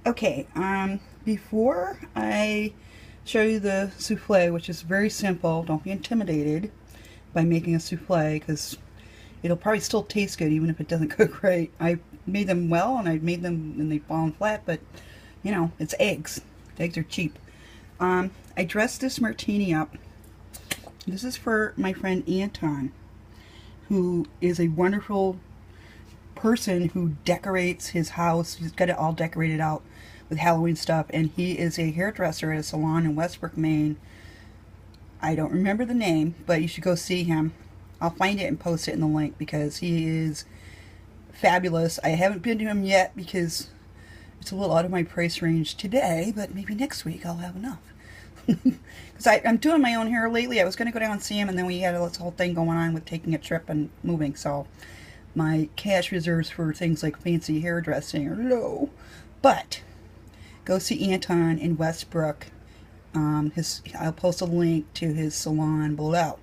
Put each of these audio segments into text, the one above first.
Okay, before I show you the souffle, which is very simple, don't be intimidated by making a souffle because it'll probably still taste good even if it doesn't cook right. I made them well and I made them and they've fallen flat, but you know, it's eggs. Eggs are cheap. I dressed this martini up. This is for my friend Anton, who is a wonderful person who decorates his house. He's got it all decorated out with Halloween stuff, and he is a hairdresser at a salon in Westbrook, Maine. I don't remember the name, but you should go see him. I'll find it and post it in the link because he is fabulous. I haven't been to him yet because it's a little out of my price range today, but maybe next week I'll have enough. Because I'm doing my own hair lately. I was going to go down and see him, and then we had this whole thing going on with taking a trip and moving, so my cash reserves for things like fancy hairdressing are low. But go see Anton in Westbrook. I'll post a link to his salon below.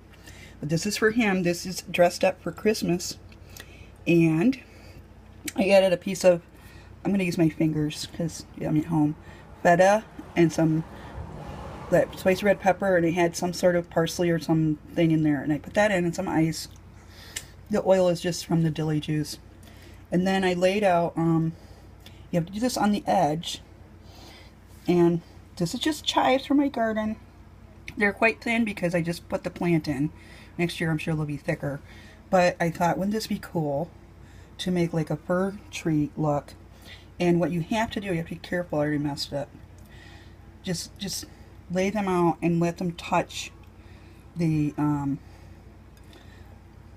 But this is for him. This is dressed up for Christmas. And I added a piece of, I'm going to use my fingers because I'm at home, feta and some that spicy red pepper, and it had some sort of parsley or something in there. And I put that in and some ice. The oil is just from the dilly juice. And then I laid out, you have to do this on the edge. And this is just chives from my garden. They're quite thin because I just put the plant in. Next year I'm sure they'll be thicker. But I thought, wouldn't this be cool to make like a fir tree look? And what you have to do, you have to be careful, I already messed it up. Just lay them out and let them touch the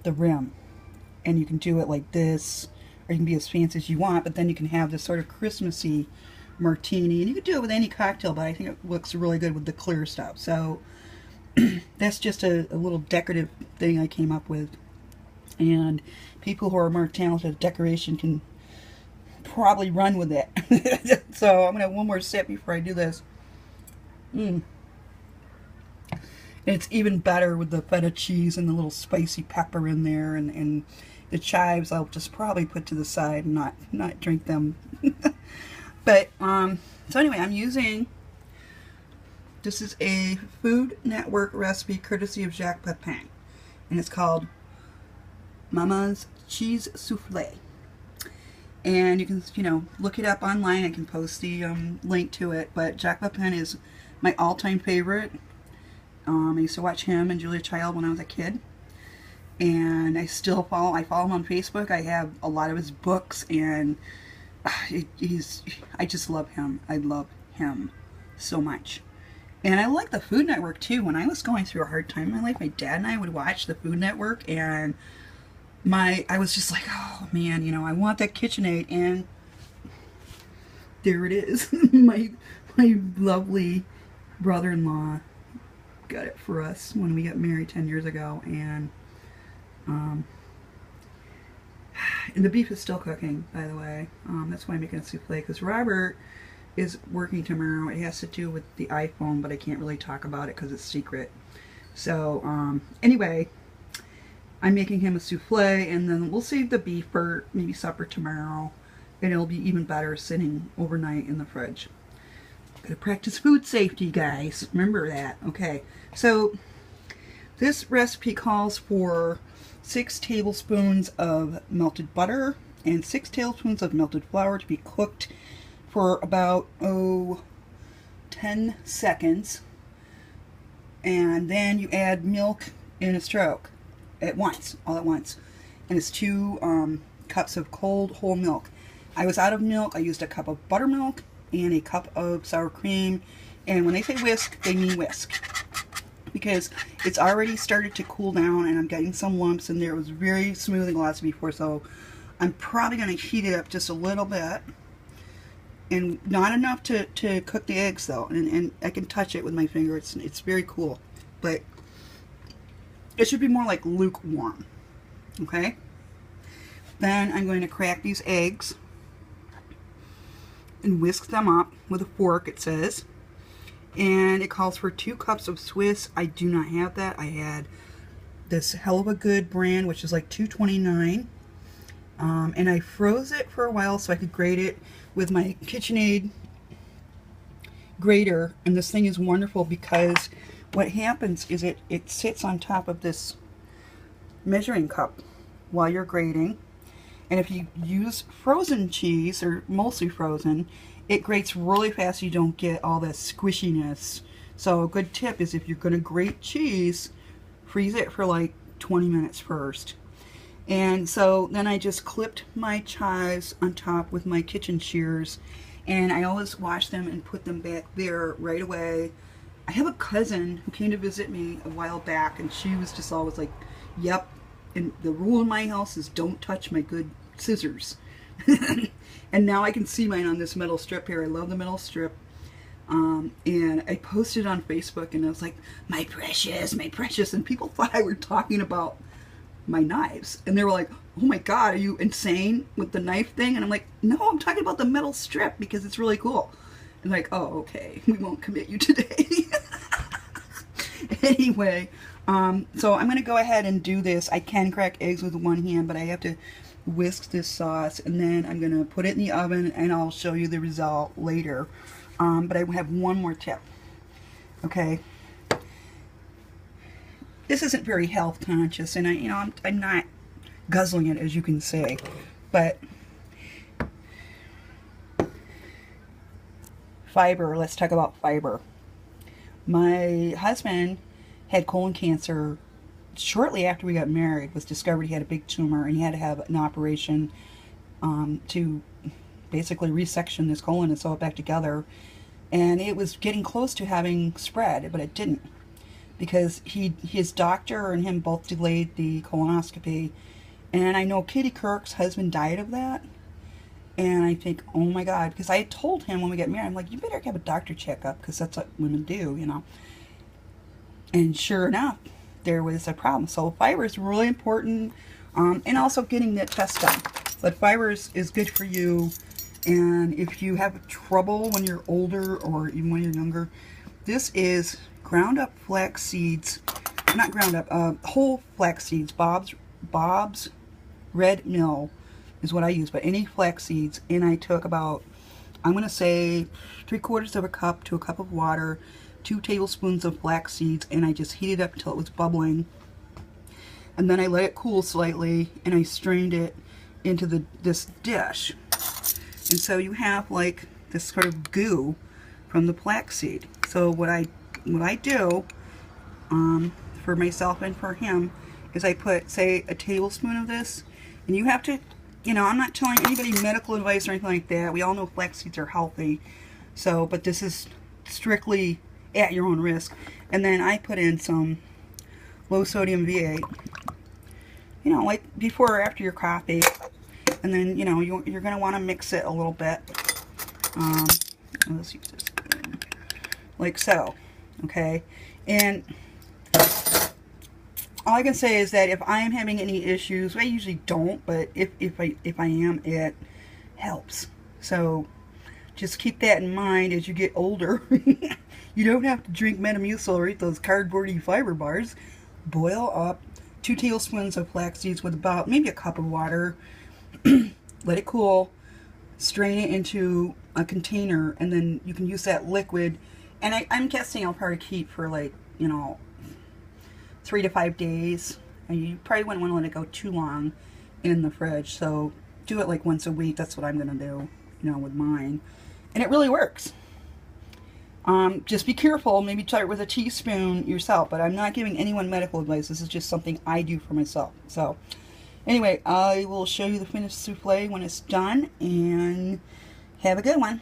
rim. And you can do it like this, or you can be as fancy as you want, but then you can have this sort of Christmassy martini. And you can do it with any cocktail, but I think it looks really good with the clear stuff. So that's just a little decorative thing I came up with. And people who are more talented at decoration can probably run with it. So I'm going to have one more sip before I do this. And it's even better with the feta cheese and the little spicy pepper in there, and the chives I'll just probably put to the side and not drink them. But so anyway, I'm using, this is a Food Network recipe courtesy of Jacques Pepin, and it's called Mama's Cheese Souffle. And you can, look it up online. I can post the link to it. But Jacques Pepin is my all-time favorite. I used to watch him and Julia Child when I was a kid. And I follow him on Facebook. I have a lot of his books, and I just love him. I love him so much. And I like the Food Network too. When I was going through a hard time in my life, my dad and I would watch the Food Network, and I was just like, oh man, I want that KitchenAid, and there it is. my lovely brother-in-law got it for us when we got married 10 years ago, and the beef is still cooking, by the way. That's why I'm making a souffle, because Robert is working tomorrow. It has to do with the iPhone, but I can't really talk about it because it's secret. So anyway, I'm making him a souffle, and then we'll save the beef for maybe supper tomorrow, and it'll be even better sitting overnight in the fridge. Gotta practice food safety, guys. Remember that. Okay, so this recipe calls for 6 tablespoons of melted butter and 6 tablespoons of melted flour to be cooked for about 10 seconds, and then you add milk in a stroke all at once, and it's 2 cups of cold whole milk. I was out of milk. I used a cup of buttermilk and a cup of sour cream, and when they say whisk, they mean whisk, because it's already started to cool down and I'm getting some lumps in there. It was very smooth and glossy before, so I'm probably going to heat it up just a little bit, and not enough to cook the eggs though, and I can touch it with my finger. It's very cool, but it should be more like lukewarm. Okay, then I'm going to crack these eggs and whisk them up with a fork, it says, and it calls for 2 cups of Swiss. I do not have that. I had this Hell of a Good brand, which is like $2.29, and I froze it for a while so I could grate it with my KitchenAid grater, and this thing is wonderful because what happens is it sits on top of this measuring cup while you're grating. And if you use frozen cheese, or mostly frozen, it grates really fast. You don't get all that squishiness. So a good tip is if you're going to grate cheese, freeze it for like 20 minutes first. And so then I just clipped my chives on top with my kitchen shears, and I always wash them and put them back there right away. I have a cousin who came to visit me a while back, and she was just always like, yep, and the rule in my house is don't touch my good scissors. And now I can see mine on this metal strip here. I love the metal strip. And I posted on Facebook, and I was like, my precious, and people thought I were talking about my knives, and they were like, oh my god, are you insane with the knife thing? And I'm like, no, I'm talking about the metal strip because it's really cool. And like, oh, okay, we won't commit you today. Anyway, so I'm gonna go ahead and do this. I can crack eggs with one hand, but I have to whisk this sauce, and then I'm gonna put it in the oven, and I'll show you the result later. But I have one more tip. Okay, this isn't very health conscious, and I'm not guzzling it, as you can see, but fiber. Let's talk about fiber. My husband had colon cancer shortly after we got married. Was discovered he had a big tumor, and he had to have an operation to basically resection his colon and sew it back together. And it was getting close to having spread, but it didn't, because his doctor and him both delayed the colonoscopy. And I know Katie Kirk's husband died of that. And I think, oh my God, because I had told him when we got married, I'm like, you better have a doctor checkup, because that's what women do, you know. And sure enough, there was a problem. So fiber is really important, and also getting that test done. But fiber is good for you. And if you have trouble when you're older, or even when you're younger, this is ground up flax seeds, not ground up, whole flax seeds, Bob's Red Mill is what I use, but any flax seeds. And I took about, I'm going to say 3/4 of a cup to a cup of water, 2 tablespoons of flax seeds, and I just heated up until it was bubbling. And then I let it cool slightly, and I strained it into this dish. And so you have like this sort of goo from the flaxseed. So what I do for myself and for him is I put, say, a tablespoon of this, and you have to, you know, I'm not telling anybody medical advice or anything like that. We all know flax seeds are healthy. So, but this is strictly at your own risk. And then I put in some low sodium V8, you know, like before or after your coffee. And then, you know, you're going to want to mix it a little bit. Let's use this like so. Okay. And all I can say is that if I am having any issues, I usually don't, but if I am, it helps. So just keep that in mind as you get older. You don't have to drink Metamucil or eat those cardboardy fiber bars. Boil up 2 tablespoons of flax seeds with about maybe a cup of water. Let it cool, strain it into a container, and then you can use that liquid. And I'm guessing I'll probably keep for like, you know, 3 to 5 days. And you probably wouldn't want to let it go too long in the fridge. So do it like once a week. That's what I'm going to do, you know, with mine. And it really works. Just be careful. Maybe try it with a teaspoon yourself. But I'm not giving anyone medical advice. This is just something I do for myself. So anyway, I will show you the finished souffle when it's done. And have a good one.